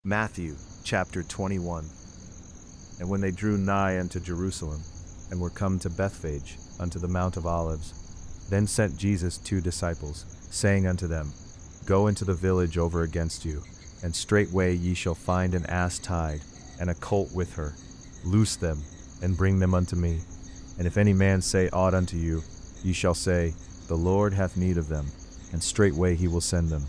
Matthew chapter 21. And when they drew nigh unto Jerusalem, and were come to Bethphage, unto the Mount of Olives, then sent Jesus 2 disciples, saying unto them, Go into the village over against you, and straightway ye shall find an ass tied, and a colt with her. Loose them, and bring them unto me. And if any man say aught unto you, ye shall say, The Lord hath need of them, and straightway he will send them.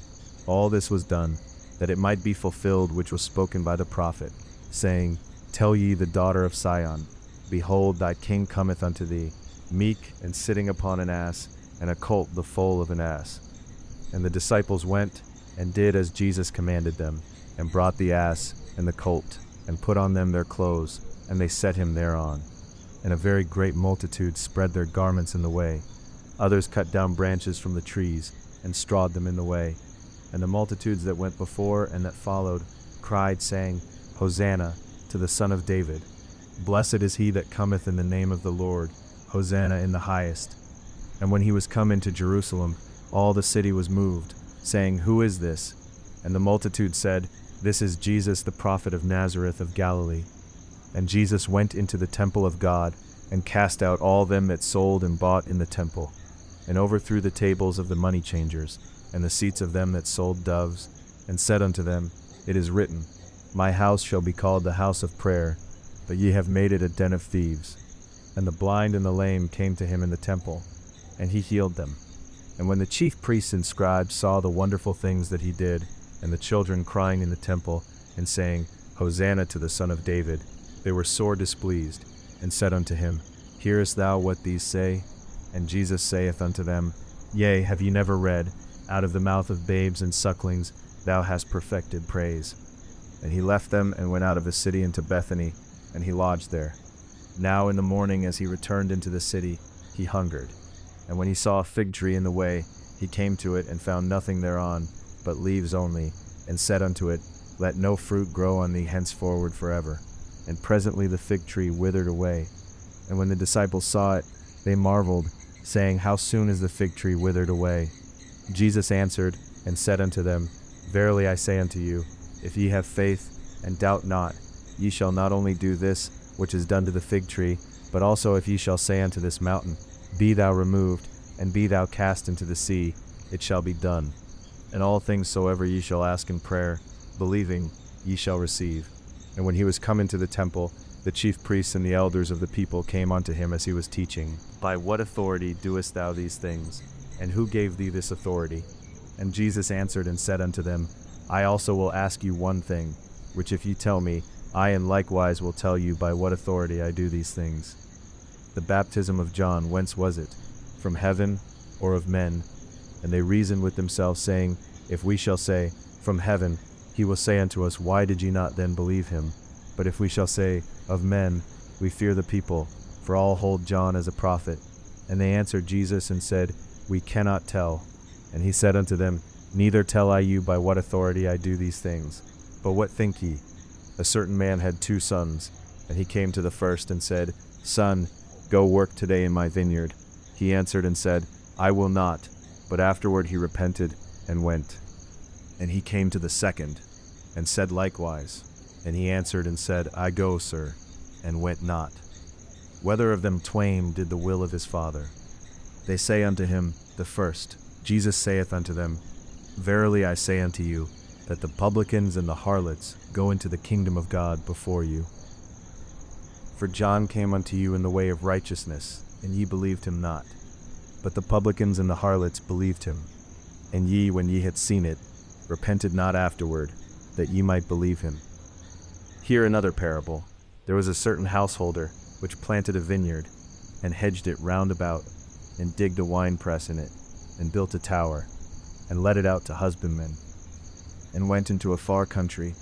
All this was done, that it might be fulfilled which was spoken by the prophet, saying, Tell ye the daughter of Sion, Behold, thy king cometh unto thee, meek, and sitting upon an ass, and a colt the foal of an ass. And the disciples went, and did as Jesus commanded them, and brought the ass and the colt, and put on them their clothes, and they set him thereon. And a very great multitude spread their garments in the way. Others cut down branches from the trees, and strawed them in the way. And the multitudes that went before and that followed cried, saying, Hosanna to the Son of David. Blessed is he that cometh in the name of the Lord. Hosanna in the highest. And when he was come into Jerusalem, all the city was moved, saying, Who is this? And the multitude said, This is Jesus the prophet of Nazareth of Galilee. And Jesus went into the temple of God, and cast out all them that sold and bought in the temple, and overthrew the tables of the money changers, and the seats of them that sold doves, and said unto them, It is written, My house shall be called the house of prayer, but ye have made it a den of thieves. And the blind and the lame came to him in the temple, and he healed them. And when the chief priests and scribes saw the wonderful things that he did, and the children crying in the temple, and saying, Hosanna to the Son of David, they were sore displeased, and said unto him, Hearest thou what these say? And Jesus saith unto them, Yea, have ye never read, Out of the mouth of babes and sucklings thou hast perfected praise. And he left them, and went out of the city into Bethany, and he lodged there. Now in the morning as he returned into the city, he hungered. And when he saw a fig tree in the way, he came to it, and found nothing thereon, but leaves only, and said unto it, Let no fruit grow on thee henceforward forever. And presently the fig tree withered away. And when the disciples saw it, they marveled, saying, How soon is the fig tree withered away? Jesus answered, and said unto them, Verily I say unto you, if ye have faith, and doubt not, ye shall not only do this, which is done to the fig tree, but also if ye shall say unto this mountain, Be thou removed, and be thou cast into the sea, it shall be done. And all things soever ye shall ask in prayer, believing, ye shall receive. And when he was come into the temple, the chief priests and the elders of the people came unto him as he was teaching. By what authority doest thou these things? And who gave thee this authority? And Jesus answered and said unto them, I also will ask you one thing, which if ye tell me, I and likewise will tell you by what authority I do these things. The baptism of John, whence was it? From heaven, or of men? And they reasoned with themselves, saying, If we shall say, From heaven, he will say unto us, Why did ye not then believe him? But if we shall say, Of men, we fear the people, for all hold John as a prophet. And they answered Jesus and said, We cannot tell. And he said unto them, Neither tell I you by what authority I do these things. But what think ye? A certain man had 2 sons, and he came to the first and said, Son, go work today in my vineyard. He answered and said, I will not. But afterward he repented, and went. And he came to the second, and said likewise. And he answered and said, I go, sir, and went not. Whether of them twain did the will of his father? They say unto him, The first. Jesus saith unto them, Verily I say unto you, that the publicans and the harlots go into the kingdom of God before you. For John came unto you in the way of righteousness, and ye believed him not. But the publicans and the harlots believed him. And ye, when ye had seen it, repented not afterward, that ye might believe him. Hear another parable. There was a certain householder, which planted a vineyard, and hedged it round about, and digged a winepress in it, and built a tower, and let it out to husbandmen, and went into a far country.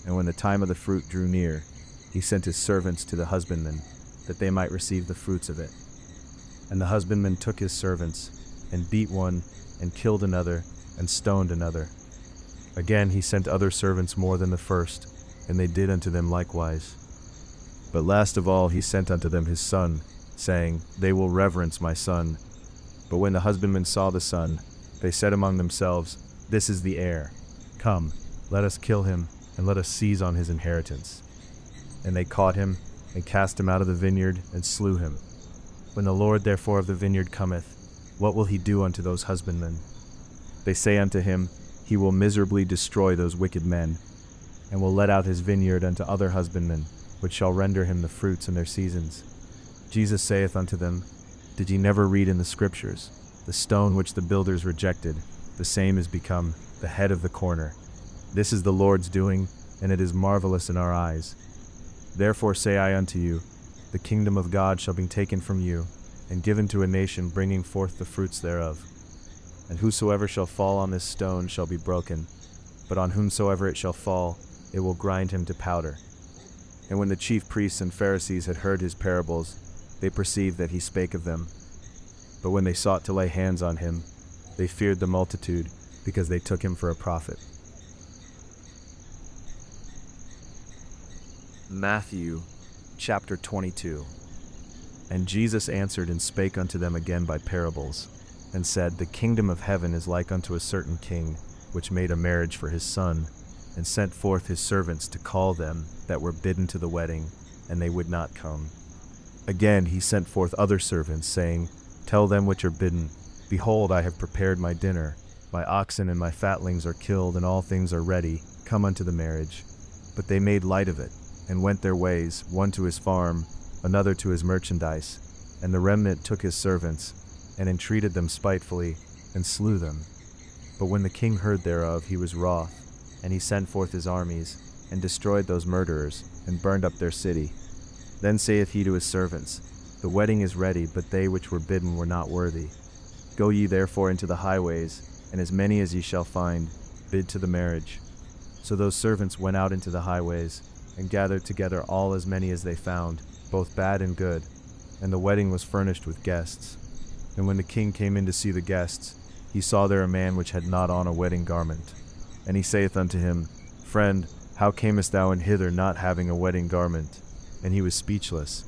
And when the time of the fruit drew near, he sent his servants to the husbandmen, that they might receive the fruits of it. And the husbandmen took his servants, and beat one, and killed another, and stoned another. Again he sent other servants more than the first, and they did unto them likewise. But last of all he sent unto them his son, saying, They will reverence my son. But when the husbandmen saw the son, they said among themselves, This is the heir. Come, let us kill him, and let us seize on his inheritance. And they caught him, and cast him out of the vineyard, and slew him. When the Lord therefore of the vineyard cometh, what will he do unto those husbandmen? They say unto him, He will miserably destroy those wicked men, and will let out his vineyard unto other husbandmen, which shall render him the fruits in their seasons. Jesus saith unto them, Did ye never read in the Scriptures, the stone which the builders rejected, the same is become the head of the corner. This is the Lord's doing, and it is marvelous in our eyes. Therefore say I unto you, the kingdom of God shall be taken from you, and given to a nation bringing forth the fruits thereof. And whosoever shall fall on this stone shall be broken, but on whomsoever it shall fall, it will grind him to powder. And when the chief priests and Pharisees had heard his parables, they perceived that he spake of them. But when they sought to lay hands on him, they feared the multitude, because they took him for a prophet. Matthew chapter 22. And Jesus answered and spake unto them again by parables, and said, The kingdom of heaven is like unto a certain king, which made a marriage for his son, and sent forth his servants to call them that were bidden to the wedding, and they would not come. Again he sent forth other servants, saying, Tell them which are bidden, Behold, I have prepared my dinner. My oxen and my fatlings are killed, and all things are ready. Come unto the marriage. But they made light of it, and went their ways, one to his farm, another to his merchandise. And the remnant took his servants, and entreated them spitefully, and slew them. But when the king heard thereof, he was wroth, and he sent forth his armies, and destroyed those murderers, and burned up their city. Then saith he to his servants, The wedding is ready, but they which were bidden were not worthy. Go ye therefore into the highways, and as many as ye shall find, bid to the marriage. So those servants went out into the highways, and gathered together all as many as they found, both bad and good. And the wedding was furnished with guests. And when the king came in to see the guests, he saw there a man which had not on a wedding garment. And he saith unto him, Friend, how camest thou in hither not having a wedding garment? And he was speechless.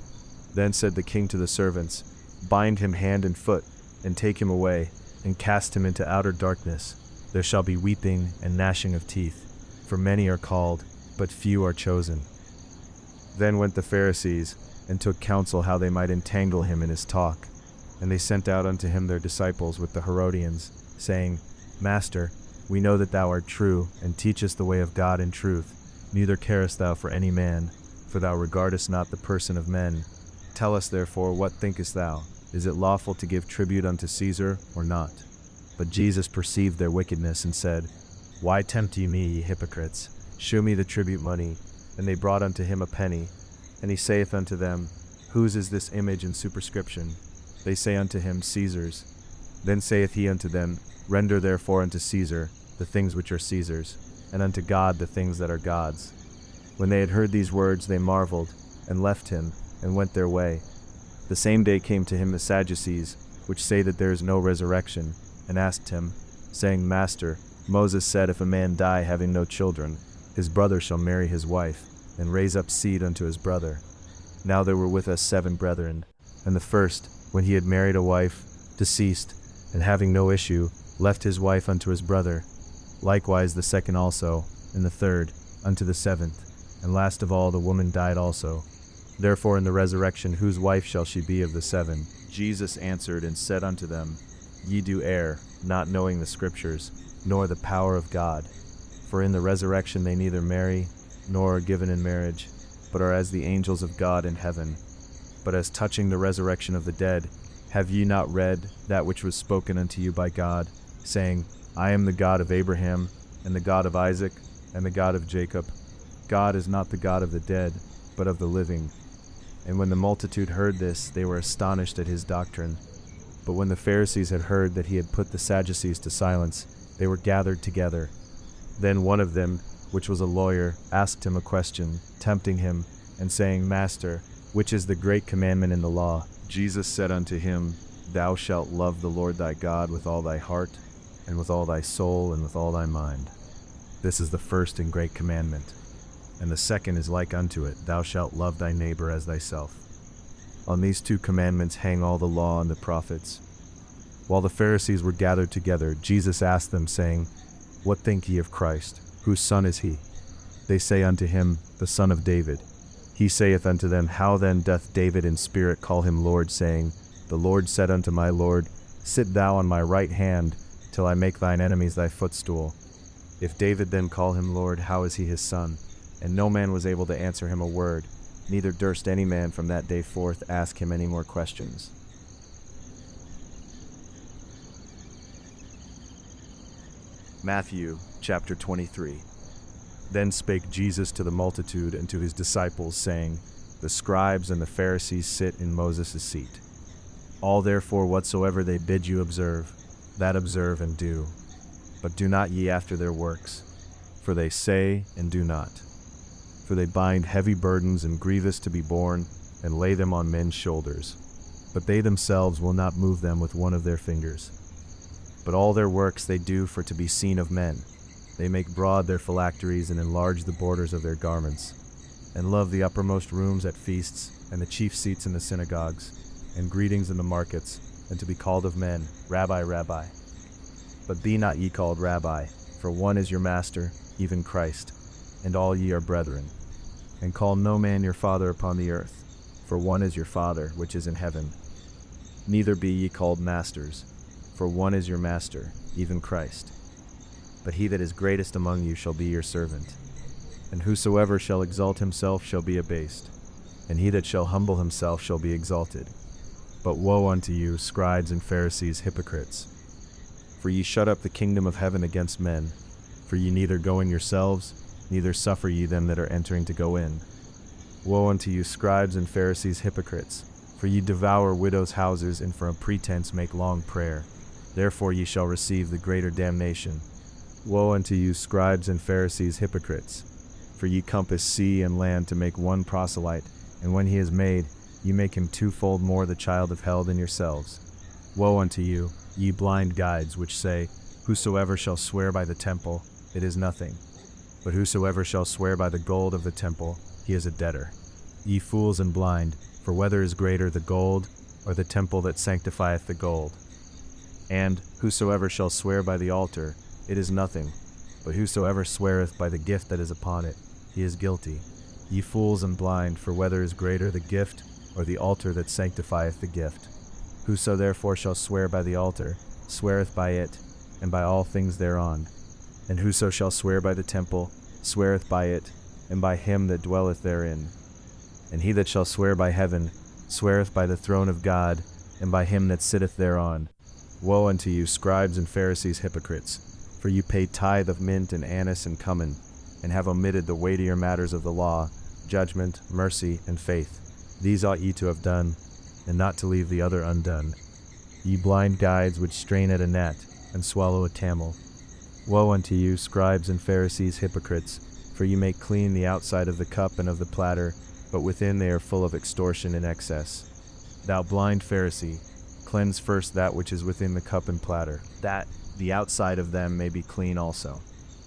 Then said the king to the servants, Bind him hand and foot, and take him away, and cast him into outer darkness. There shall be weeping and gnashing of teeth, for many are called, but few are chosen. Then went the Pharisees, and took counsel how they might entangle him in his talk. And they sent out unto him their disciples with the Herodians, saying, Master, we know that thou art true, and teachest the way of God in truth, neither carest thou for any man, for thou regardest not the person of men. Tell us therefore, what thinkest thou? Is it lawful to give tribute unto Caesar, or not? But Jesus perceived their wickedness, and said, Why tempt ye me, ye hypocrites? Shew me the tribute money. And they brought unto him a penny. And he saith unto them, Whose is this image and superscription? They say unto him, Caesar's. Then saith he unto them, Render therefore unto Caesar the things which are Caesar's, and unto God the things that are God's. When they had heard these words, they marveled, and left him, and went their way. The same day came to him the Sadducees, which say that there is no resurrection, and asked him, saying, Master, Moses said, If a man die having no children, his brother shall marry his wife, and raise up seed unto his brother. Now there were with us 7 brethren, and the first, when he had married a wife, deceased, and having no issue, left his wife unto his brother. Likewise the second also, and the third, unto the 7th, and last of all the woman died also. Therefore in the resurrection whose wife shall she be of the 7? Jesus answered and said unto them, Ye do err, not knowing the Scriptures, nor the power of God. For in the resurrection they neither marry, nor are given in marriage, but are as the angels of God in heaven. But as touching the resurrection of the dead, have ye not read that which was spoken unto you by God, saying, I am the God of Abraham, and the God of Isaac, and the God of Jacob? God is not the God of the dead, but of the living. And when the multitude heard this, they were astonished at his doctrine. But when the Pharisees had heard that he had put the Sadducees to silence, they were gathered together. Then one of them, which was a lawyer, asked him a question, tempting him, and saying, Master, which is the great commandment in the law? Jesus said unto him, Thou shalt love the Lord thy God with all thy heart, and with all thy soul, and with all thy mind. This is the first and great commandment. And the second is like unto it, Thou shalt love thy neighbor as thyself. On these 2 commandments hang all the law and the prophets. While the Pharisees were gathered together, Jesus asked them, saying, What think ye of Christ? Whose son is he? They say unto him, the Son of David. He saith unto them, How then doth David in spirit call him Lord, saying, The Lord said unto my Lord, Sit thou on my right hand, till I make thine enemies thy footstool. If David then call him Lord, how is he his son? And no man was able to answer him a word, neither durst any man from that day forth ask him any more questions. Matthew chapter 23. Then spake Jesus to the multitude and to his disciples, saying, The scribes and the Pharisees sit in Moses' seat. All therefore whatsoever they bid you observe, that observe and do. But do not ye after their works, for they say and do not. For they bind heavy burdens and grievous to be borne, and lay them on men's shoulders. But they themselves will not move them with one of their fingers. But all their works they do for to be seen of men. They make broad their phylacteries and enlarge the borders of their garments, and love the uppermost rooms at feasts, and the chief seats in the synagogues, and greetings in the markets, and to be called of men, Rabbi, Rabbi. But be not ye called Rabbi, for one is your master, even Christ, and all ye are brethren. And call no man your father upon the earth, for one is your Father which is in heaven. Neither be ye called masters, for one is your master, even Christ. But he that is greatest among you shall be your servant. And whosoever shall exalt himself shall be abased, and he that shall humble himself shall be exalted. But woe unto you, scribes and Pharisees, hypocrites! For ye shut up the kingdom of heaven against men. For ye neither go in yourselves, neither suffer ye them that are entering to go in. Woe unto you, scribes and Pharisees, hypocrites! For ye devour widows' houses, and for a pretense make long prayer. Therefore ye shall receive the greater damnation. Woe unto you, scribes and Pharisees, hypocrites! For ye compass sea and land to make one proselyte, and when he is made, ye make him twofold more the child of hell than yourselves. Woe unto you, ye blind guides, which say, Whosoever shall swear by the temple, it is nothing. But whosoever shall swear by the gold of the temple, he is a debtor. Ye fools and blind, for whether is greater, the gold, or the temple that sanctifieth the gold? And whosoever shall swear by the altar, it is nothing. But whosoever sweareth by the gift that is upon it, he is guilty. Ye fools and blind, for whether is greater, the gift, or the altar that sanctifieth the gift? Whoso therefore shall swear by the altar, sweareth by it, and by all things thereon. And whoso shall swear by the temple, sweareth by it, and by him that dwelleth therein. And he that shall swear by heaven, sweareth by the throne of God, and by him that sitteth thereon. Woe unto you, scribes and Pharisees, hypocrites! For you pay tithe of mint and anise and cumin, and have omitted the weightier matters of the law, judgment, mercy, and faith. These ought ye to have done, and not to leave the other undone. Ye blind guides, which strain at a gnat, and swallow a camel. Woe unto you, scribes and Pharisees, hypocrites! For you make clean the outside of the cup and of the platter, but within they are full of extortion and excess. Thou blind Pharisee, cleanse first that which is within the cup and platter, that the outside of them may be clean also.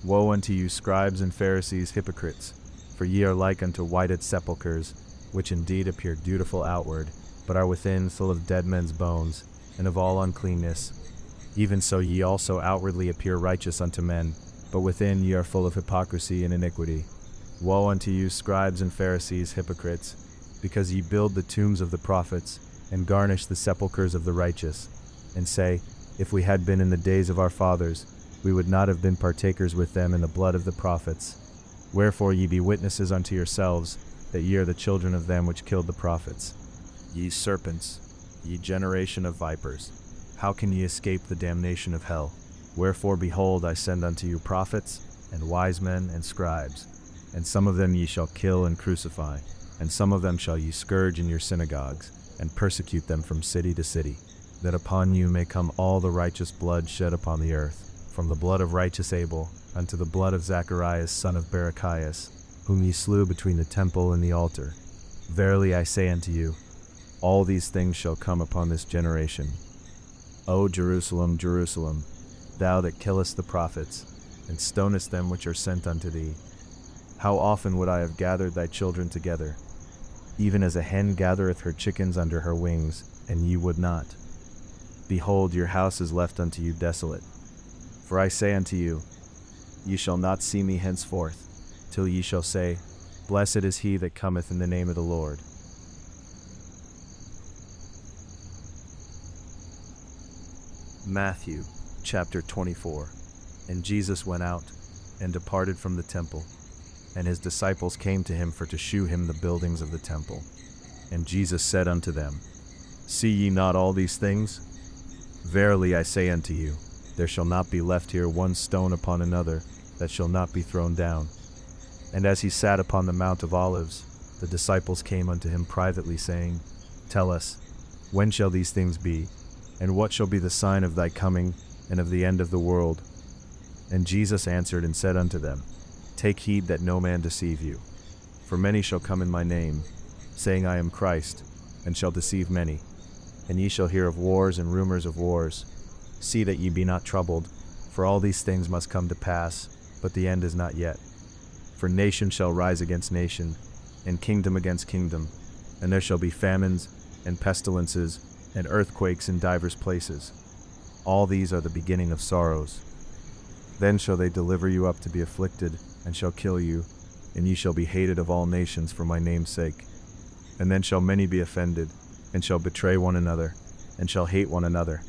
Woe unto you, scribes and Pharisees, hypocrites! For ye are like unto whited sepulchres, which indeed appear beautiful outward, but are within full of dead men's bones, and of all uncleanness. Even so ye also outwardly appear righteous unto men, but within ye are full of hypocrisy and iniquity. Woe unto you, scribes and Pharisees, hypocrites! Because ye build the tombs of the prophets, and garnish the sepulchres of the righteous, and say, If we had been in the days of our fathers, we would not have been partakers with them in the blood of the prophets. Wherefore ye be witnesses unto yourselves, that ye are the children of them which killed the prophets. Ye serpents, ye generation of vipers, how can ye escape the damnation of hell? Wherefore, behold, I send unto you prophets, and wise men, and scribes, and some of them ye shall kill and crucify, and some of them shall ye scourge in your synagogues, and persecute them from city to city, that upon you may come all the righteous blood shed upon the earth, from the blood of righteous Abel unto the blood of Zacharias son of Barachias, whom ye slew between the temple and the altar. Verily I say unto you, all these things shall come upon this generation. O Jerusalem, Jerusalem, thou that killest the prophets, and stonest them which are sent unto thee, how often would I have gathered thy children together, even as a hen gathereth her chickens under her wings, and ye would not. Behold, your house is left unto you desolate. For I say unto you, ye shall not see me henceforth, till ye shall say, Blessed is he that cometh in the name of the Lord. Matthew chapter 24. And Jesus went out, and departed from the temple. And his disciples came to him for to shew him the buildings of the temple. And Jesus said unto them, See ye not all these things? Verily I say unto you, there shall not be left here one stone upon another that shall not be thrown down. And as he sat upon the Mount of Olives, the disciples came unto him privately, saying, Tell us, when shall these things be? And what shall be the sign of thy coming, and of the end of the world? And Jesus answered and said unto them, Take heed that no man deceive you. For many shall come in my name, saying, I am Christ, and shall deceive many. And ye shall hear of wars and rumors of wars. See that ye be not troubled, for all these things must come to pass, but the end is not yet. For nation shall rise against nation, and kingdom against kingdom, and there shall be famines, and pestilences, and earthquakes in divers places. All these are the beginning of sorrows. Then shall they deliver you up to be afflicted, and shall kill you, and ye shall be hated of all nations for my name's sake. And then shall many be offended, and shall betray one another, and shall hate one another.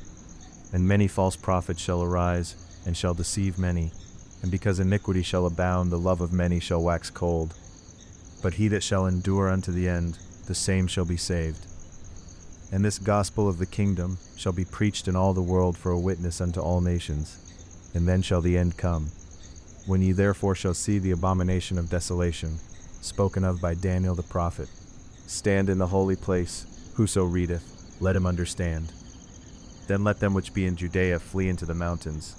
And many false prophets shall arise, and shall deceive many. And because iniquity shall abound, the love of many shall wax cold. But he that shall endure unto the end, the same shall be saved. And this gospel of the kingdom shall be preached in all the world for a witness unto all nations. And then shall the end come. When ye therefore shall see the abomination of desolation, spoken of by Daniel the prophet, stand in the holy place, whoso readeth, let him understand. Then let them which be in Judea flee into the mountains.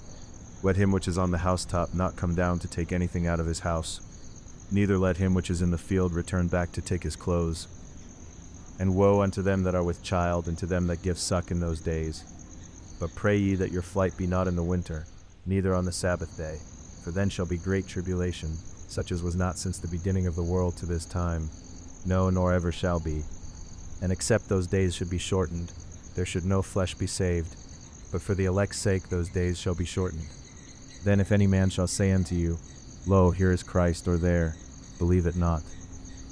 Let him which is on the housetop not come down to take anything out of his house. Neither let him which is in the field return back to take his clothes. And woe unto them that are with child, and to them that give suck in those days. But pray ye that your flight be not in the winter, neither on the Sabbath day. For then shall be great tribulation, such as was not since the beginning of the world to this time, no, nor ever shall be. And except those days should be shortened, there should no flesh be saved, but for the elect's sake those days shall be shortened. Then if any man shall say unto you, Lo, here is Christ, or there, believe it not.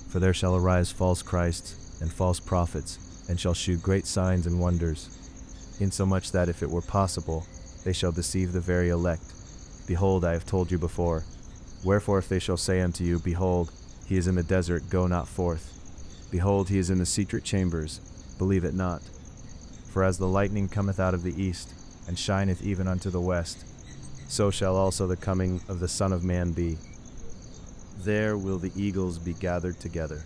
For there shall arise false Christs and false prophets, and shall shew great signs and wonders, insomuch that if it were possible, they shall deceive the very elect. Behold, I have told you before. Wherefore if they shall say unto you, Behold, he is in the desert, go not forth. Behold, he is in the secret chambers, believe it not. For as the lightning cometh out of the east, and shineth even unto the west, so shall also the coming of the Son of Man be. There will the eagles be gathered together.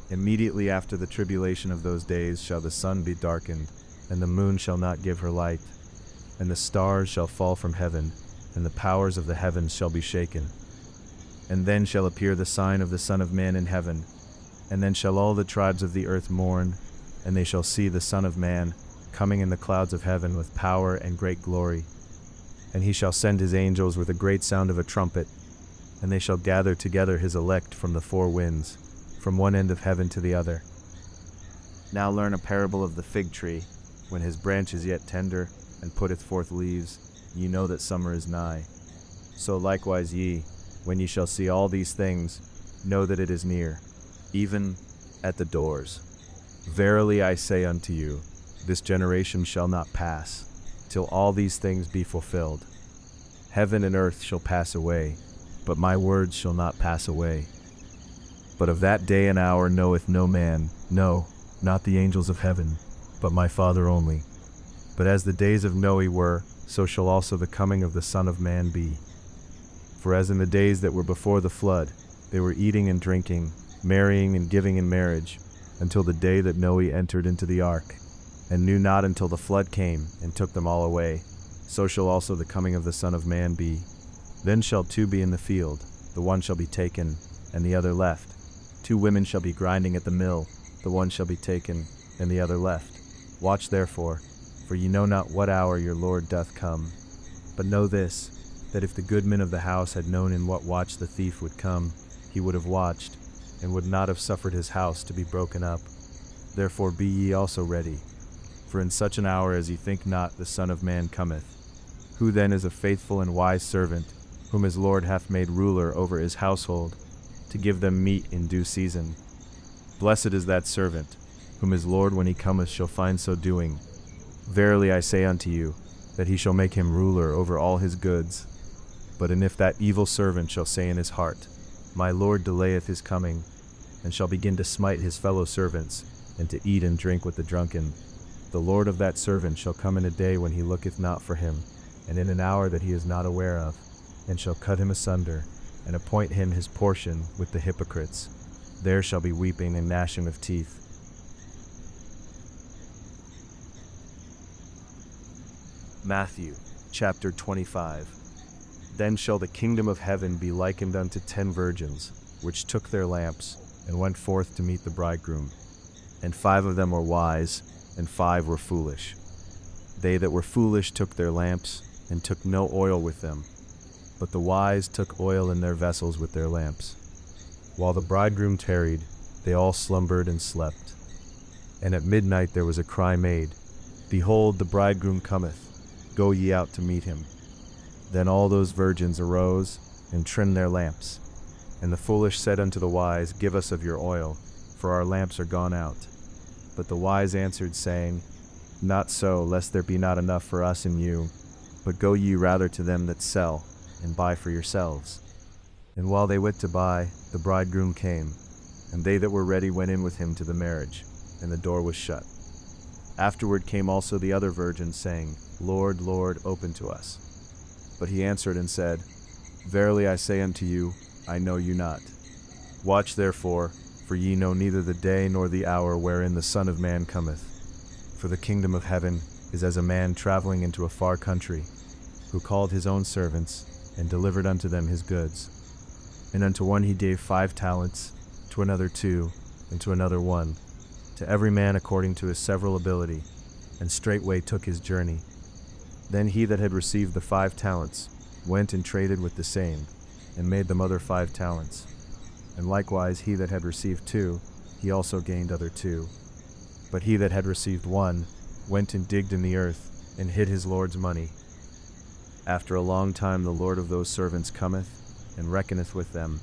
Immediately after the tribulation of those days shall the sun be darkened, and the moon shall not give her light, and the stars shall fall from heaven, and the powers of the heavens shall be shaken. And then shall appear the sign of the Son of Man in heaven, and then shall all the tribes of the earth mourn, and they shall see the Son of Man coming in the clouds of heaven with power and great glory. And he shall send his angels with a great sound of a trumpet, and they shall gather together his elect from the four winds, from one end of heaven to the other. Now learn a parable of the fig tree. When his branch is yet tender, and putteth forth leaves, ye know that summer is nigh. So likewise ye, when ye shall see all these things, know that it is near, even at the doors. Verily I say unto you, this generation shall not pass, till all these things be fulfilled. Heaven and earth shall pass away, but my words shall not pass away. But of that day and hour knoweth no man, no, not the angels of heaven, but my Father only. But as the days of Noe were, so shall also the coming of the Son of Man be. For as in the days that were before the flood, they were eating and drinking, marrying and giving in marriage, until the day that Noe entered into the ark, and knew not until the flood came and took them all away, so shall also the coming of the Son of Man be. Then shall two be in the field, the one shall be taken, and the other left. 2 women shall be grinding at the mill, the one shall be taken, and the other left. Watch therefore, for ye know not what hour your Lord doth come. But know this, that if the goodman of the house had known in what watch the thief would come, he would have watched, and would not have suffered his house to be broken up. Therefore be ye also ready, for in such an hour as ye think not the Son of Man cometh. Who then is a faithful and wise servant, whom his Lord hath made ruler over his household, to give them meat in due season. Blessed is that servant, whom his Lord when he cometh shall find so doing. Verily I say unto you, that he shall make him ruler over all his goods. But if that evil servant shall say in his heart, My Lord delayeth his coming, and shall begin to smite his fellow servants, and to eat and drink with the drunken, the Lord of that servant shall come in a day when he looketh not for him, and in an hour that he is not aware of, and shall cut him asunder, and appoint him his portion with the hypocrites. There shall be weeping and gnashing of teeth. Matthew, chapter 25. Then shall the kingdom of heaven be likened unto 10 virgins, which took their lamps, and went forth to meet the bridegroom. And 5 of them were wise, and 5 were foolish. They that were foolish took their lamps, and took no oil with them. But the wise took oil in their vessels with their lamps. While the bridegroom tarried, they all slumbered and slept. And at midnight there was a cry made, Behold, the bridegroom cometh, go ye out to meet him. Then all those virgins arose, and trimmed their lamps. And the foolish said unto the wise, Give us of your oil, for our lamps are gone out. But the wise answered, saying, Not so, lest there be not enough for us and you, but go ye rather to them that sell, and buy for yourselves. And while they went to buy, the bridegroom came, and they that were ready went in with him to the marriage, and the door was shut. Afterward came also the other virgins, saying, Lord, Lord, open to us. But he answered and said, Verily I say unto you, I know you not. Watch therefore, for ye know neither the day nor the hour wherein the Son of Man cometh. For the kingdom of heaven is as a man traveling into a far country, who called his own servants, and delivered unto them his goods. And unto one he gave 5 talents, to another 2, and to another 1, to every man according to his several ability, and straightway took his journey. Then he that had received the 5 talents went and traded with the same, and made them other 5 talents. And likewise he that had received 2, he also gained other 2. But he that had received 1 went and digged in the earth, and hid his Lord's money. After a long time the Lord of those servants cometh, and reckoneth with them.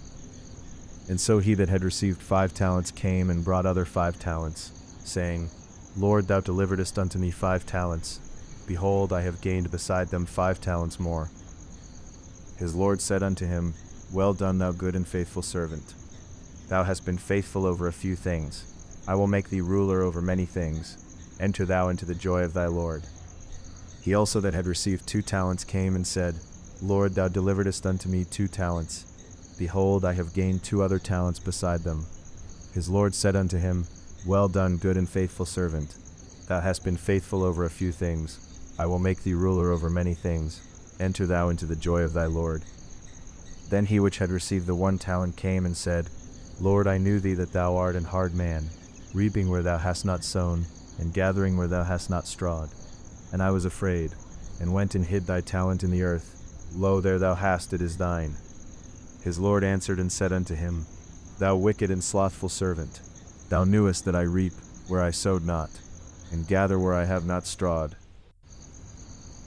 And so he that had received 5 talents came and brought other 5 talents, saying, Lord, thou deliveredst unto me 5 talents. Behold, I have gained beside them 5 talents more. His Lord said unto him, Well done, thou good and faithful servant. Thou hast been faithful over a few things. I will make thee ruler over many things. Enter thou into the joy of thy Lord. He also that had received 2 talents came and said, Lord, thou deliveredst unto me 2 talents. Behold, I have gained 2 other talents beside them. His Lord said unto him, Well done, good and faithful servant. Thou hast been faithful over a few things. I will make thee ruler over many things. Enter thou into the joy of thy Lord. Then he which had received the 1 talent came and said, Lord, I knew thee that thou art an hard man, reaping where thou hast not sown, and gathering where thou hast not strawed. And I was afraid, and went and hid thy talent in the earth. Lo, there thou hast, it is thine. His Lord answered and said unto him, Thou wicked and slothful servant, thou knewest that I reap where I sowed not, and gather where I have not strawed.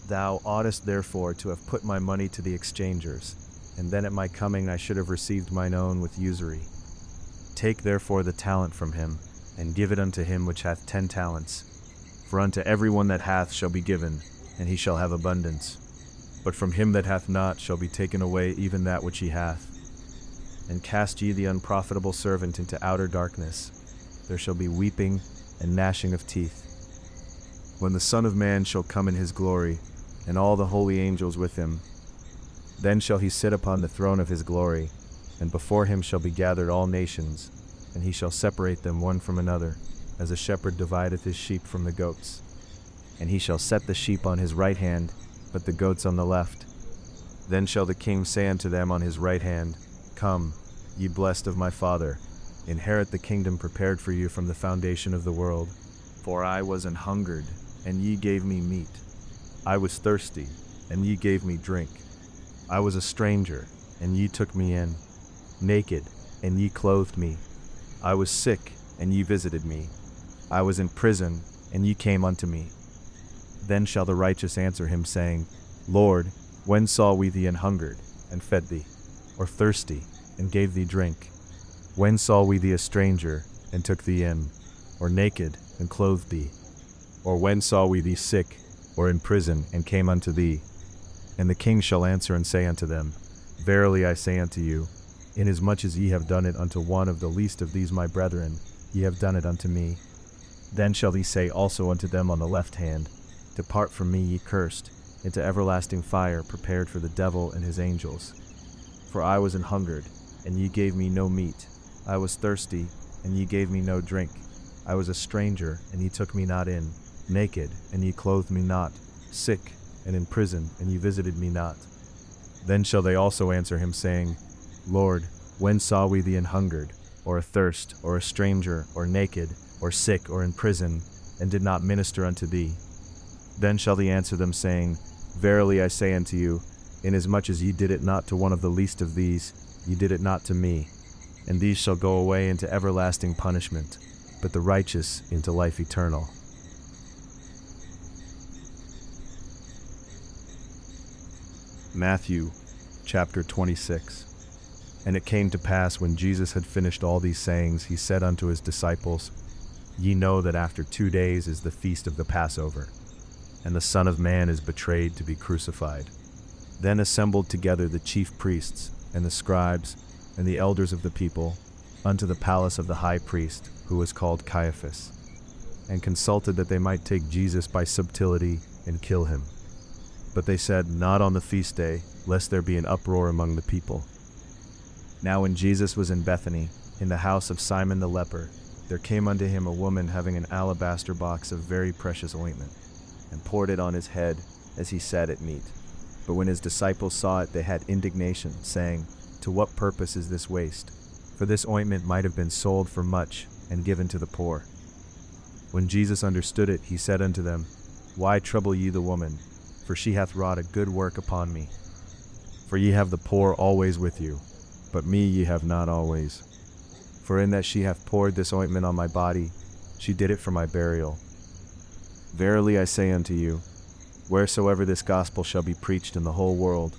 Thou oughtest therefore to have put my money to the exchangers, and then at my coming I should have received mine own with usury. Take therefore the talent from him, and give it unto him which hath 10 talents. For unto every one that hath shall be given, and he shall have abundance. But from him that hath not shall be taken away even that which he hath. And cast ye the unprofitable servant into outer darkness. There shall be weeping and gnashing of teeth. When the Son of Man shall come in his glory, and all the holy angels with him, then shall he sit upon the throne of his glory, and before him shall be gathered all nations, and he shall separate them one from another, as a shepherd divideth his sheep from the goats. And he shall set the sheep on his right hand, but the goats on the left. Then shall the king say unto them on his right hand, Come, ye blessed of my Father, inherit the kingdom prepared for you from the foundation of the world. For I was an hungered, and ye gave me meat. I was thirsty, and ye gave me drink. I was a stranger, and ye took me in. Naked, and ye clothed me. I was sick, and ye visited me. I was in prison, and ye came unto me. Then shall the righteous answer him, saying, Lord, when saw we thee an hungered, and fed thee, or thirsty, and gave thee drink? When saw we thee a stranger, and took thee in, or naked, and clothed thee? Or when saw we thee sick, or in prison, and came unto thee? And the king shall answer and say unto them, Verily I say unto you, inasmuch as ye have done it unto one of the least of these my brethren, ye have done it unto me. Then shall he say also unto them on the left hand, Depart from me, ye cursed, into everlasting fire prepared for the devil and his angels. For I was an hungered, and ye gave me no meat. I was thirsty, and ye gave me no drink. I was a stranger, and ye took me not in. Naked, and ye clothed me not. Sick, and in prison, and ye visited me not. Then shall they also answer him, saying, Lord, when saw we thee an hungered, or athirst, or a stranger, or naked, or sick, or in prison, and did not minister unto thee? Then shall he answer them, saying, Verily I say unto you, inasmuch as ye did it not to one of the least of these, ye did it not to me. And these shall go away into everlasting punishment, but the righteous into life eternal. Matthew chapter 26. And it came to pass, when Jesus had finished all these sayings, he said unto his disciples, Ye know that after 2 days is the feast of the Passover, and the Son of Man is betrayed to be crucified. Then assembled together the chief priests, and the scribes, and the elders of the people, unto the palace of the high priest, who was called Caiaphas, and consulted that they might take Jesus by subtlety and kill him. But they said, Not on the feast day, lest there be an uproar among the people. Now when Jesus was in Bethany, in the house of Simon the leper, there came unto him a woman having an alabaster box of very precious ointment, and poured it on his head as he sat at meat. But when his disciples saw it, they had indignation, saying, To what purpose is this waste? For this ointment might have been sold for much, and given to the poor. When Jesus understood it, he said unto them, Why trouble ye the woman? For she hath wrought a good work upon me. For ye have the poor always with you, but me ye have not always. For in that she hath poured this ointment on my body, she did it for my burial. Verily I say unto you, wheresoever this gospel shall be preached in the whole world,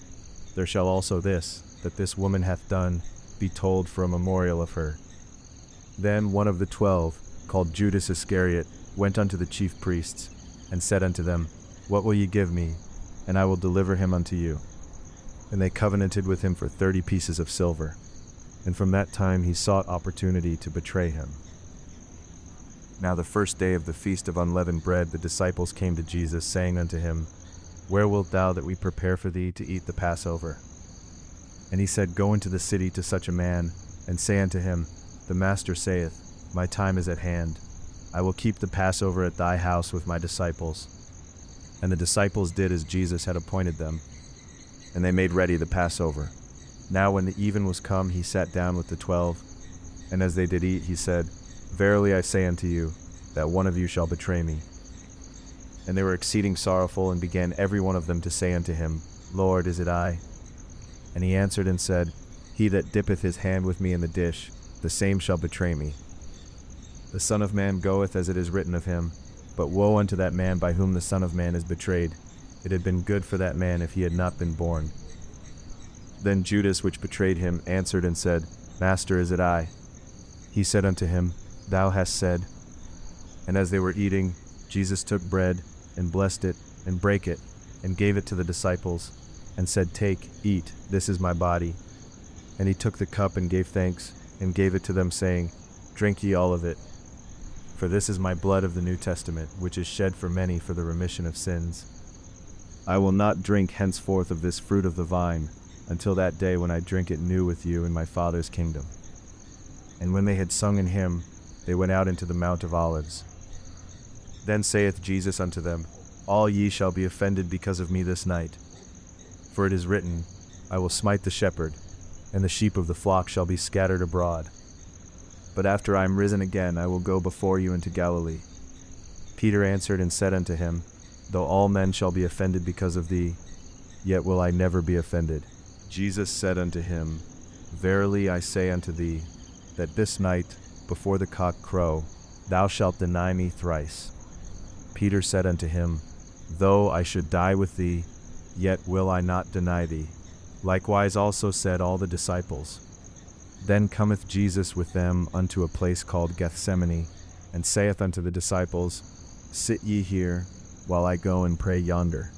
there shall also this, that this woman hath done, be told for a memorial of her. Then one of the 12, called Judas Iscariot, went unto the chief priests, and said unto them, What will ye give me, and I will deliver him unto you? And they covenanted with him for 30 pieces of silver. And from that time he sought opportunity to betray him. Now the first day of the feast of unleavened bread, the disciples came to Jesus, saying unto him, Where wilt thou that we prepare for thee to eat the Passover? And he said, Go into the city to such a man, and say unto him, The Master saith, My time is at hand. I will keep the Passover at thy house with my disciples. And the disciples did as Jesus had appointed them, and they made ready the Passover. Now when the even was come, he sat down with the 12, and as they did eat, he said, Verily I say unto you, that one of you shall betray me. And they were exceeding sorrowful, and began every one of them to say unto him, Lord, is it I? And he answered and said, He that dippeth his hand with me in the dish, the same shall betray me. The Son of Man goeth as it is written of him, but woe unto that man by whom the Son of Man is betrayed. It had been good for that man if he had not been born. Then Judas, which betrayed him, answered and said, Master, is it I? He said unto him, Thou hast said. And as they were eating, Jesus took bread, and blessed it, and brake it, and gave it to the disciples, and said, Take, eat, this is my body. And he took the cup, and gave thanks, and gave it to them, saying, Drink ye all of it. For this is my blood of the New Testament, which is shed for many for the remission of sins. I will not drink henceforth of this fruit of the vine, until that day when I drink it new with you in my Father's kingdom. And when they had sung an hymn, they went out into the Mount of Olives. Then saith Jesus unto them, All ye shall be offended because of me this night. For it is written, I will smite the shepherd, and the sheep of the flock shall be scattered abroad. But after I am risen again, I will go before you into Galilee. Peter answered and said unto him, Though all men shall be offended because of thee, yet will I never be offended. Jesus said unto him, Verily I say unto thee, that this night, before the cock crow, thou shalt deny me thrice. Peter said unto him, Though I should die with thee, yet will I not deny thee. Likewise also said all the disciples. Then cometh Jesus with them unto a place called Gethsemane, and saith unto the disciples, Sit ye here, while I go and pray yonder.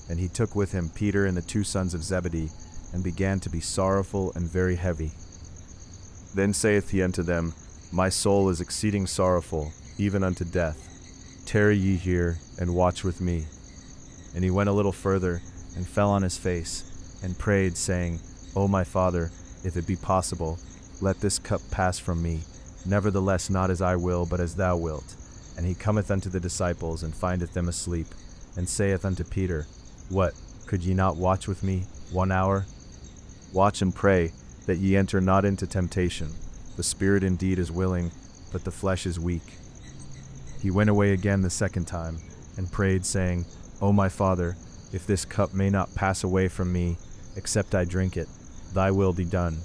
And he took with him Peter and the 2 sons of Zebedee, and began to be sorrowful and very heavy. Then saith he unto them, My soul is exceeding sorrowful, even unto death. Tarry ye here, and watch with me. And he went a little further, and fell on his face, and prayed, saying, O my Father, if it be possible, let this cup pass from me. Nevertheless, not as I will, but as thou wilt. And he cometh unto the disciples, and findeth them asleep, and saith unto Peter, What, could ye not watch with me 1 hour? Watch and pray, that ye enter not into temptation. The spirit indeed is willing, but the flesh is weak. He went away again the 2nd time, and prayed, saying, O my Father, if this cup may not pass away from me, except I drink it, thy will be done.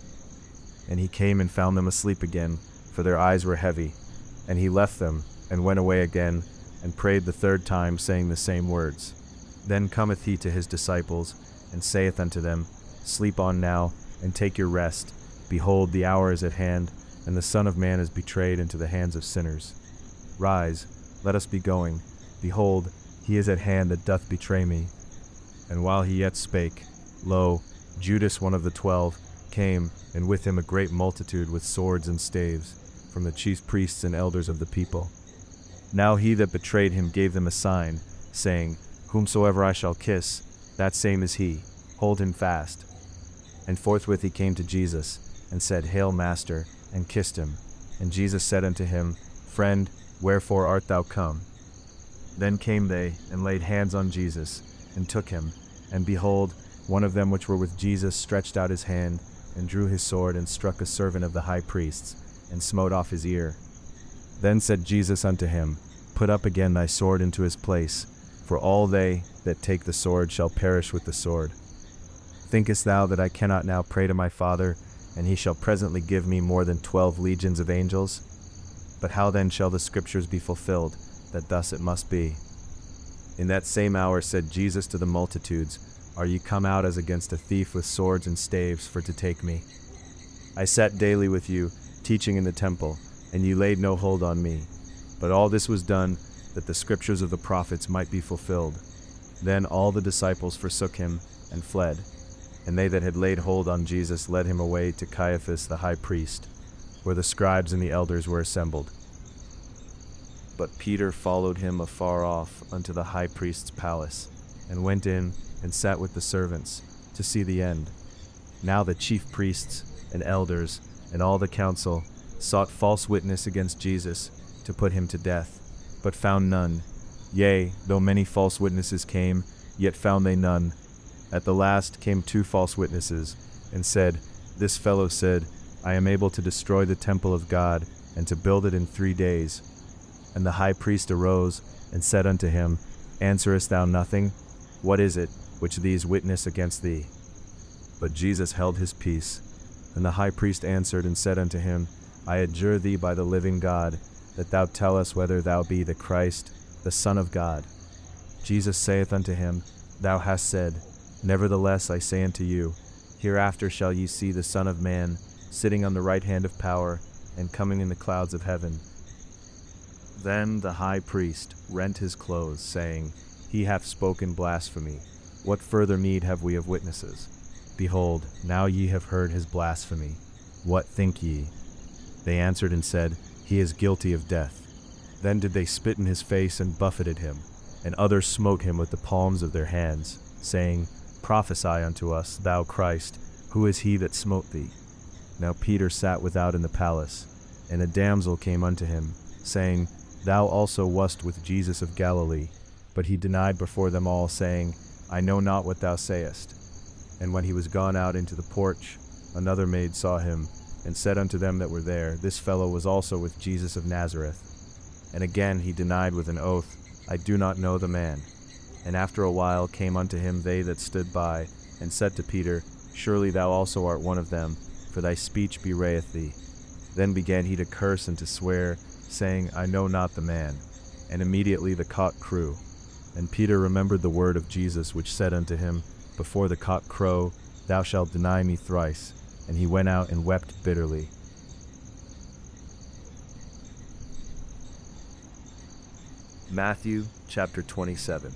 And he came and found them asleep again, for their eyes were heavy. And he left them, and went away again, and prayed the 3rd time, saying the same words. Then cometh he to his disciples, and saith unto them, Sleep on now, and take your rest. Behold, the hour is at hand, and the Son of Man is betrayed into the hands of sinners. Rise, let us be going. Behold, he is at hand that doth betray me. And while he yet spake, lo, Judas, one of the 12, came, and with him a great multitude with swords and staves, from the chief priests and elders of the people. Now he that betrayed him gave them a sign, saying, Whomsoever I shall kiss, that same is he, hold him fast. And forthwith he came to Jesus, and said, Hail, Master, and kissed him. And Jesus said unto him, Friend, wherefore art thou come? Then came they, and laid hands on Jesus, and took him. And behold, one of them which were with Jesus stretched out his hand, and drew his sword, and struck a servant of the high priest's, and smote off his ear. Then said Jesus unto him, Put up again thy sword into his place, for all they that take the sword shall perish with the sword. Thinkest thou that I cannot now pray to my Father, and he shall presently give me more than 12 legions of angels? But how then shall the scriptures be fulfilled, that thus it must be? In that same hour said Jesus to the multitudes, Are ye come out as against a thief with swords and staves for to take me? I sat daily with you, teaching in the temple, and ye laid no hold on me. But all this was done, that the scriptures of the prophets might be fulfilled. Then all the disciples forsook him, and fled. And they that had laid hold on Jesus led him away to Caiaphas the high priest, where the scribes and the elders were assembled. But Peter followed him afar off unto the high priest's palace, and went in, and sat with the servants, to see the end. Now the chief priests, and elders, and all the council, sought false witness against Jesus, to put him to death, but found none. Yea, though many false witnesses came, yet found they none. At the last came 2 false witnesses, and said, This fellow said, I am able to destroy the temple of God, and to build it in 3 days. And the high priest arose, and said unto him, Answerest thou nothing? What is it which these witness against thee? But Jesus held his peace. And the high priest answered and said unto him, I adjure thee by the living God, that thou tell us whether thou be the Christ, the Son of God. Jesus saith unto him, Thou hast said. Nevertheless I say unto you, hereafter shall ye see the Son of Man sitting on the right hand of power, and coming in the clouds of heaven. Then the high priest rent his clothes, saying, He hath spoken blasphemy. What further need have we of witnesses? Behold, now ye have heard his blasphemy. What think ye? They answered and said, He is guilty of death. Then did they spit in his face and buffeted him, and others smote him with the palms of their hands, saying, Prophesy unto us, thou Christ, who is he that smote thee? Now Peter sat without in the palace, and a damsel came unto him, saying, Thou also wast with Jesus of Galilee. But he denied before them all, saying, I know not what thou sayest. And when he was gone out into the porch, another maid saw him, and said unto them that were there, This fellow was also with Jesus of Nazareth. And again he denied with an oath, I do not know the man. And after a while came unto him they that stood by, and said to Peter, Surely thou also art one of them, for thy speech bewrayeth thee. Then began he to curse and to swear, saying, I know not the man. And immediately the cock crew. And Peter remembered the word of Jesus, which said unto him, Before the cock crow, thou shalt deny me thrice. and he went out and wept bitterly. Matthew chapter 27.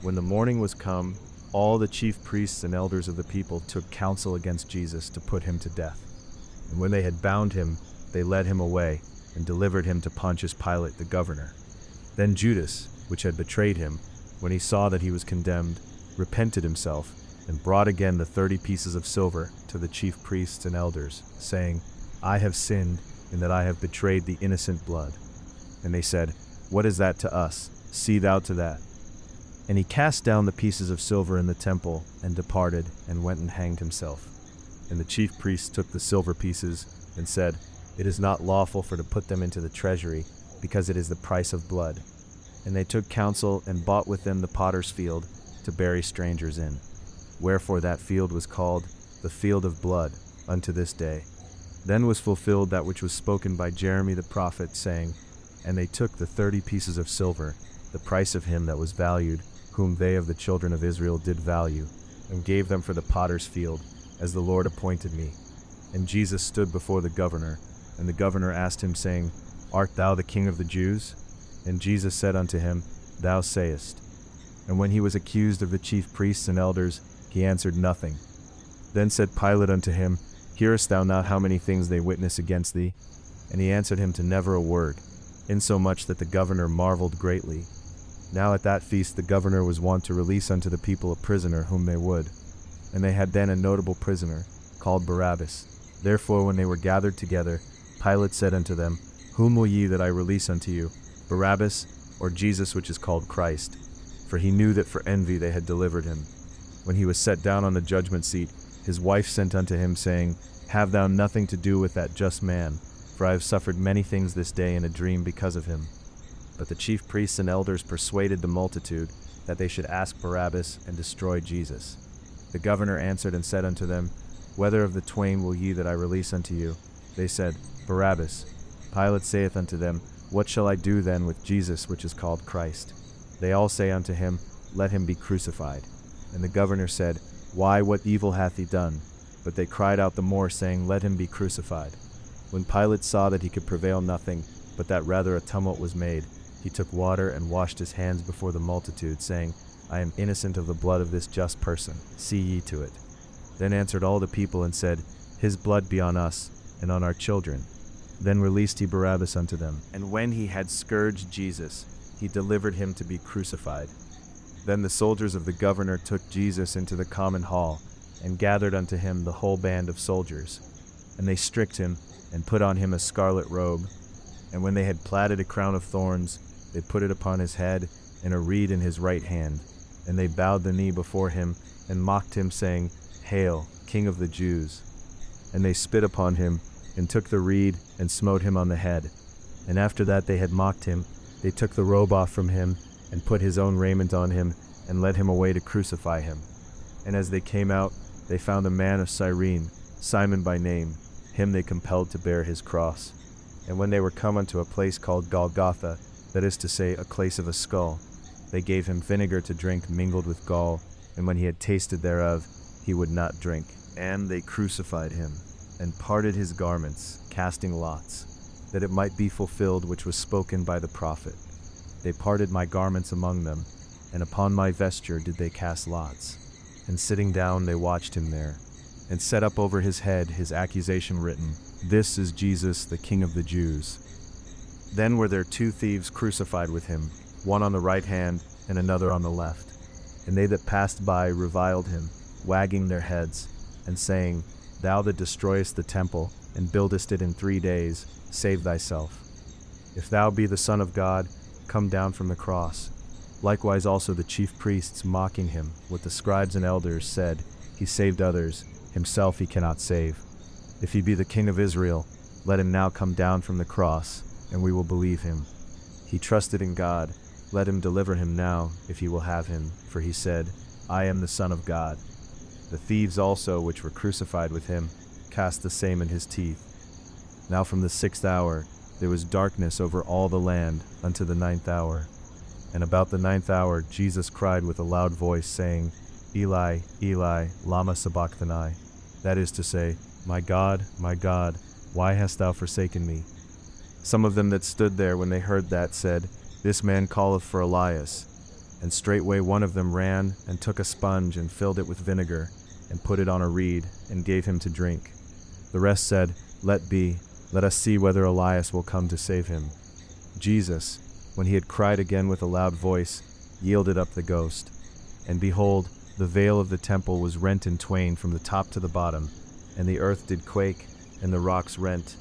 When the morning was come, all the chief priests and elders of the people took counsel against Jesus to put him to death. And when they had bound him, they led him away and delivered him to Pontius Pilate the governor. Then Judas, which had betrayed him, when he saw that he was condemned, repented himself and brought again the 30 pieces of silver to the chief priests and elders, saying, I have sinned in that I have betrayed the innocent blood. And they said, What is that to us? See thou to that. And he cast down the pieces of silver in the temple, and departed, and went and hanged himself. And the chief priests took the silver pieces, and said, It is not lawful for to put them into the treasury, because it is the price of blood. And they took counsel, and bought with them the potter's field, to bury strangers in. Wherefore that field was called the field of blood unto this day. Then was fulfilled that which was spoken by Jeremy the prophet, saying, And they took the 30 pieces of silver, the price of him that was valued, whom they of the children of Israel did value, and gave them for the potter's field, as the Lord appointed me. And Jesus stood before the governor, and the governor asked him, saying, Art thou the King of the Jews? And Jesus said unto him, Thou sayest. And when he was accused of the chief priests and elders, he answered nothing. Then said Pilate unto him, Hearest thou not how many things they witness against thee? And he answered him to never a word, insomuch that the governor marveled greatly. Now at that feast the governor was wont to release unto the people a prisoner whom they would. And they had then a notable prisoner, called Barabbas. Therefore when they were gathered together, Pilate said unto them, Whom will ye that I release unto you, Barabbas, or Jesus which is called Christ? For he knew that for envy they had delivered him. When he was set down on the judgment seat, his wife sent unto him, saying, Have thou nothing to do with that just man, for I have suffered many things this day in a dream because of him. But the chief priests and elders persuaded the multitude that they should ask Barabbas and destroy Jesus. The governor answered and said unto them, Whether of the twain will ye that I release unto you? They said, Barabbas. Pilate saith unto them, What shall I do then with Jesus which is called Christ? They all say unto him, Let him be crucified. And the governor said, Why, what evil hath he done? But they cried out the more, saying, Let him be crucified. When Pilate saw that he could prevail nothing, but that rather a tumult was made, he took water and washed his hands before the multitude, saying, I am innocent of the blood of this just person. See ye to it. Then answered all the people and said, His blood be on us, and on our children. Then released he Barabbas unto them. And when he had scourged Jesus, he delivered him to be crucified. Then the soldiers of the governor took Jesus into the common hall, and gathered unto him the whole band of soldiers. And they stripped him, and put on him a scarlet robe. And when they had platted a crown of thorns, they put it upon his head, and a reed in his right hand. And they bowed the knee before him, and mocked him, saying, Hail, King of the Jews! And they spit upon him, and took the reed, and smote him on the head. And after that they had mocked him, they took the robe off from him, and put his own raiment on him, and led him away to crucify him. And as they came out, they found a man of Cyrene, Simon by name. Him they compelled to bear his cross. And when they were come unto a place called Golgotha, that is to say, a place of a skull, they gave him vinegar to drink mingled with gall, and when he had tasted thereof, he would not drink. And they crucified him, and parted his garments, casting lots, that it might be fulfilled which was spoken by the prophet. They parted my garments among them, and upon my vesture did they cast lots. And sitting down they watched him there, and set up over his head his accusation written, This is Jesus, the King of the Jews. Then were there 2 thieves crucified with him, one on the right hand, and another on the left. And they that passed by reviled him, wagging their heads, and saying, Thou that destroyest the temple, and buildest it in 3 days, save thyself. If thou be the Son of God, come down from the cross. Likewise also the chief priests, mocking him, with the scribes and elders, said, He saved others, himself he cannot save. If he be the King of Israel, let him now come down from the cross, and we will believe him. He trusted in God, let him deliver him now, if he will have him, for he said, I am the Son of God. The thieves also, which were crucified with him, cast the same in his teeth. Now from the 6th hour there was darkness over all the land unto the 9th hour. And about the 9th hour Jesus cried with a loud voice, saying, Eli, Eli, lama sabachthani, that is to say, my God, why hast thou forsaken me? Some of them that stood there when they heard that said, This man calleth for Elias. And straightway one of them ran, and took a sponge, and filled it with vinegar, and put it on a reed, and gave him to drink. The rest said, Let be, let us see whether Elias will come to save him. Jesus, when he had cried again with a loud voice, yielded up the ghost. And behold, the veil of the temple was rent in twain from the top to the bottom, and the earth did quake, and the rocks rent,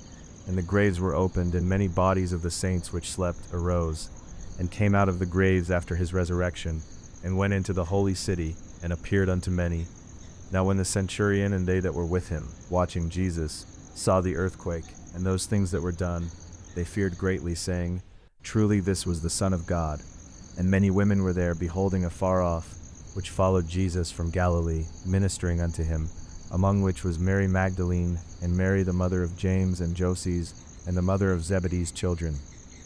and the graves were opened, and many bodies of the saints which slept arose, and came out of the graves after his resurrection, and went into the holy city, and appeared unto many. Now when the centurion and they that were with him, watching Jesus, saw the earthquake, and those things that were done, they feared greatly, saying, Truly this was the Son of God. And many women were there, beholding afar off, which followed Jesus from Galilee, ministering unto him, among which was Mary Magdalene, and Mary the mother of James and Joses, and the mother of Zebedee's children.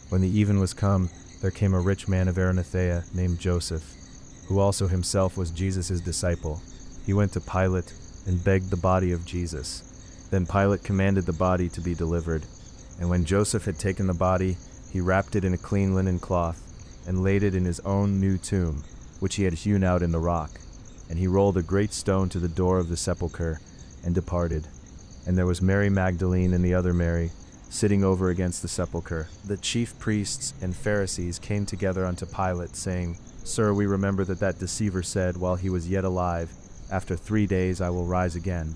When the even was come, there came a rich man of Arimathea, named Joseph, who also himself was Jesus' disciple. He went to Pilate, and begged the body of Jesus. Then Pilate commanded the body to be delivered. And when Joseph had taken the body, he wrapped it in a clean linen cloth, and laid it in his own new tomb, which he had hewn out in the rock. And he rolled a great stone to the door of the sepulchre, and departed. And there was Mary Magdalene and the other Mary, sitting over against the sepulchre. The chief priests and Pharisees came together unto Pilate, saying, Sir, we remember that deceiver said, while he was yet alive, After 3 days I will rise again.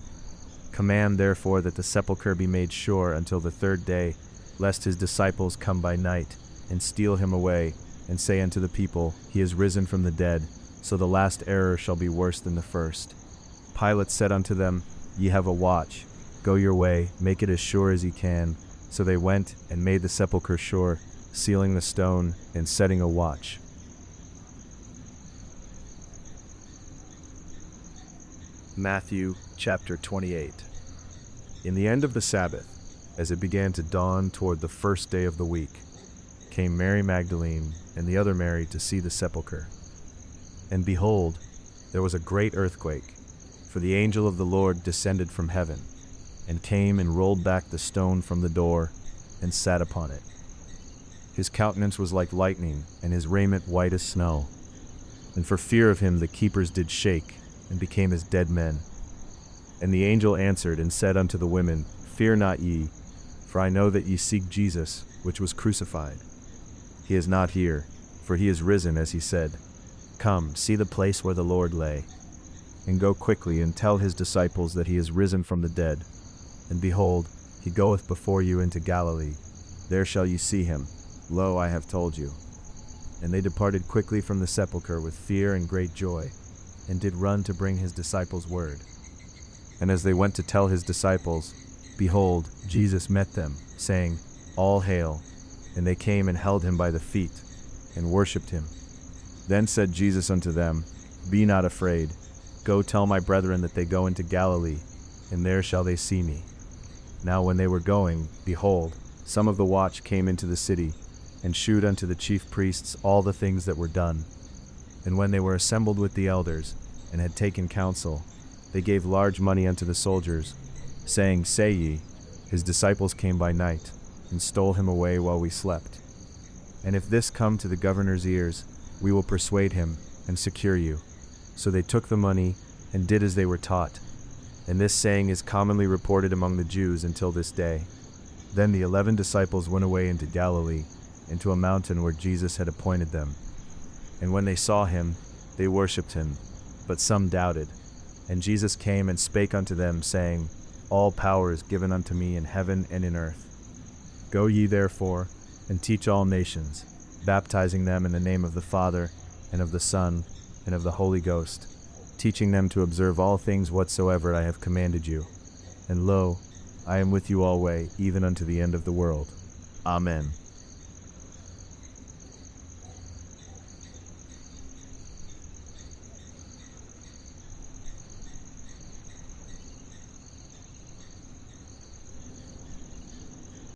Command therefore that the sepulchre be made sure until the 3rd day, lest his disciples come by night, and steal him away, and say unto the people, He is risen from the dead, so the last error shall be worse than the first. Pilate said unto them, Ye have a watch. Go your way, make it as sure as ye can. So they went, and made the sepulchre sure, sealing the stone, and setting a watch. Matthew chapter 28. In the end of the Sabbath, as it began to dawn toward the 1st day of the week, came Mary Magdalene and the other Mary to see the sepulchre. And behold, there was a great earthquake, for the angel of the Lord descended from heaven, and came and rolled back the stone from the door, and sat upon it. His countenance was like lightning, and his raiment white as snow. And for fear of him the keepers did shake, and became as dead men. And the angel answered and said unto the women, Fear not ye, for I know that ye seek Jesus, which was crucified. He is not here, for he is risen, as he said. Come, see the place where the Lord lay. And go quickly and tell his disciples that he is risen from the dead. And behold, he goeth before you into Galilee. There shall you see him. Lo, I have told you. And they departed quickly from the sepulchre with fear and great joy, and did run to bring his disciples word. And as they went to tell his disciples, behold, Jesus met them, saying, All hail. And they came and held him by the feet, and worshipped him. Then said Jesus unto them, Be not afraid. Go tell my brethren that they go into Galilee, and there shall they see me. Now when they were going, behold, some of the watch came into the city, and shewed unto the chief priests all the things that were done. And when they were assembled with the elders, and had taken counsel, they gave large money unto the soldiers, saying, Say ye, His disciples came by night, and stole him away while we slept. And if this come to the governor's ears, we will persuade him, and secure you. So they took the money, and did as they were taught. And this saying is commonly reported among the Jews until this day. Then the 11 disciples went away into Galilee, into a mountain where Jesus had appointed them. And when they saw him, they worshipped him, but some doubted. And Jesus came and spake unto them, saying, All power is given unto me in heaven and in earth. Go ye therefore, and teach all nations, baptizing them in the name of the Father, and of the Son, and of the Holy Ghost, teaching them to observe all things whatsoever I have commanded you. And lo, I am with you alway, even unto the end of the world. Amen.